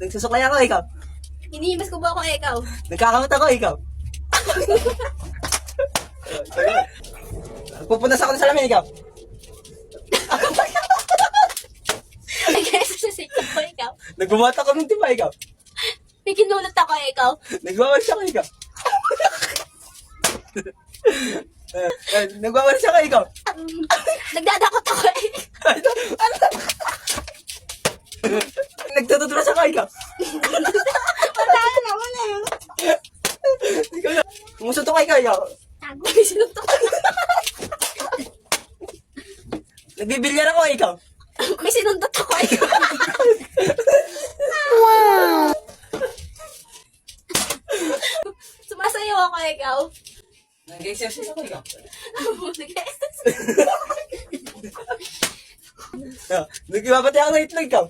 Nagsusuklay ako, ikaw. Iniimas ko ba ako ikaw? Nagkakamot ako, ikaw. Pupunas ako ng salamin, ikaw. Nag-exercise ako ikaw. Nagbumat ako ng tiba, ikaw. May kinulot ako ikaw. Nagwawalis ako, ikaw. Nagwawalis ako, ikaw. Nagdadakot ako Nagtututulas ako, ikaw. Wala na. Ikaw na. Umusuntok ka, ikaw. Tago, may sinuntok ko. Nagbibilyar ako, ikaw. May sinundot ako ikaw. Sumasayaw ako ikaw. Nag-exercise ako, ikaw. Nag-exercise. Nagibabati ako ng itlog, ikaw.